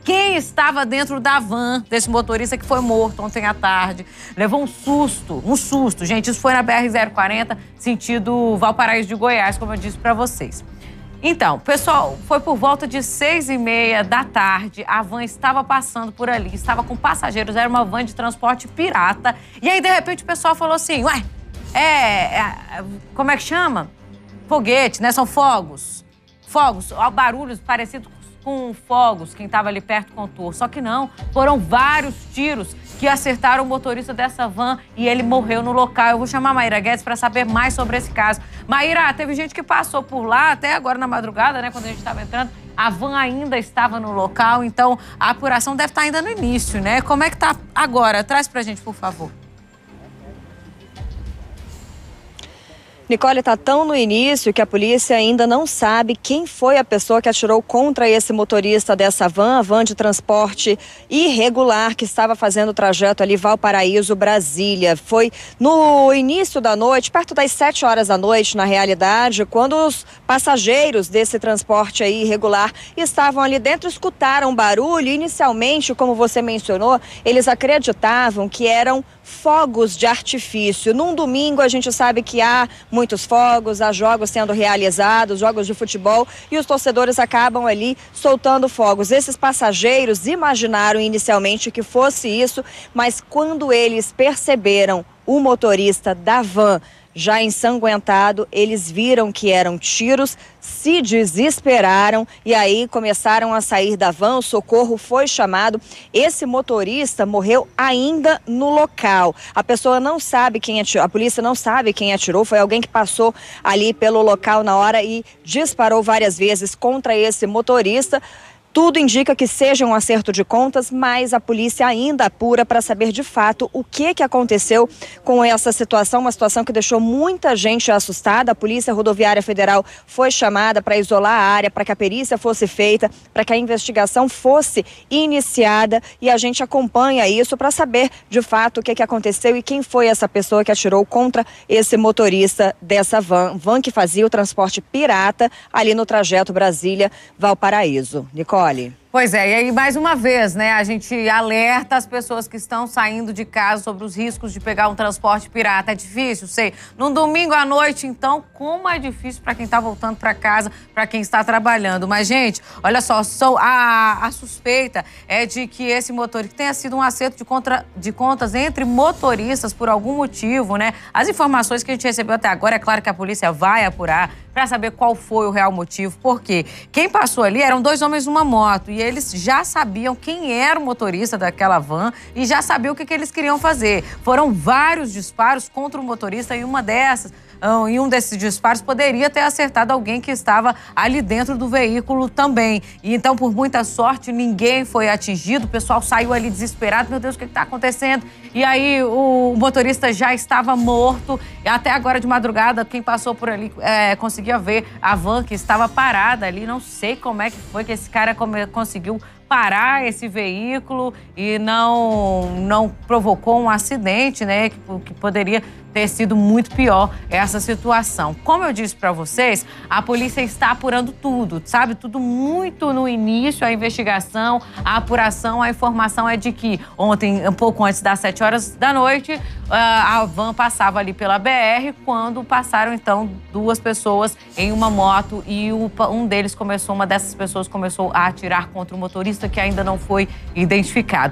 quem estava dentro da van desse motorista que foi morto ontem à tarde. Levou um susto, gente. Isso foi na BR-040, sentido Valparaíso de Goiás, como eu disse para vocês. Então, pessoal, foi por volta de 6h30 da tarde, a van estava passando por ali, estava com passageiros, era uma van de transporte pirata. E aí, de repente, o pessoal falou assim, ué, como é que chama? Foguete, né? São fogos. Fogos, barulhos parecidos com fogos, quem estava ali perto contou. Só que não, foram vários tiros que acertaram o motorista dessa van e ele morreu no local. Eu vou chamar a Maíra Guedes para saber mais sobre esse caso. Maíra, teve gente que passou por lá até agora na madrugada, né, quando a gente estava entrando. A van ainda estava no local, então a apuração deve estar ainda no início, né? Como é que tá agora? Traz pra gente, por favor. Nicole, está tão no início que a polícia ainda não sabe quem foi a pessoa que atirou contra esse motorista dessa van, a van de transporte irregular que estava fazendo o trajeto ali Valparaíso, Brasília. Foi no início da noite, perto das 7 horas da noite, na realidade, quando os passageiros desse transporte aí irregular estavam ali dentro, escutaram barulho. Inicialmente, como você mencionou, eles acreditavam que eram fogos de artifício. Num domingo a gente sabe que há muitos fogos, há jogos sendo realizados, jogos de futebol, e os torcedores acabam ali soltando fogos. Esses passageiros imaginaram inicialmente que fosse isso, mas quando eles perceberam o motorista da van já ensanguentado, eles viram que eram tiros, se desesperaram e aí começaram a sair da van. O socorro foi chamado. Esse motorista morreu ainda no local. A pessoa não sabe quem atirou, a polícia não sabe quem atirou, foi alguém que passou ali pelo local na hora e disparou várias vezes contra esse motorista. Tudo indica que seja um acerto de contas, mas a polícia ainda apura para saber de fato o que aconteceu com essa situação, uma situação que deixou muita gente assustada. A Polícia Rodoviária Federal foi chamada para isolar a área, para que a perícia fosse feita, para que a investigação fosse iniciada, e a gente acompanha isso para saber de fato o que aconteceu e quem foi essa pessoa que atirou contra esse motorista dessa van que fazia o transporte pirata ali no trajeto Brasília-Valparaíso. Nicole. Pois é, e aí mais uma vez, né, a gente alerta as pessoas que estão saindo de casa sobre os riscos de pegar um transporte pirata. É difícil, sei. Num domingo à noite, então, como é difícil para quem está voltando para casa, para quem está trabalhando. Mas, gente, olha só, a suspeita é de que esse motorista tenha sido um acerto de contas entre motoristas por algum motivo, né? As informações que a gente recebeu até agora, é claro que a polícia vai apurar para saber qual foi o real motivo. Porque quem passou ali eram 2 homens numa moto e eles já sabiam quem era o motorista daquela van e já sabiam o que eles queriam fazer. Foram vários disparos contra o motorista e um desses disparos poderia ter acertado alguém que estava ali dentro do veículo também. E então, por muita sorte, ninguém foi atingido. O pessoal saiu ali desesperado. Meu Deus, o que está acontecendo? E aí, o motorista já estava morto. E até agora de madrugada, quem passou por ali conseguia ver a van que estava parada ali. Não sei como é que foi que esse cara conseguiu parar esse veículo e não provocou um acidente, né? Que poderia ter sido muito pior essa situação. Como eu disse para vocês, a polícia está apurando tudo, sabe? Tudo muito no início, a investigação, a apuração, a informação é de que ontem, um pouco antes das 7 horas da noite, a van passava ali pela BR quando passaram, então, 2 pessoas em uma moto e uma dessas pessoas começou a atirar contra o motorista que ainda não foi identificado.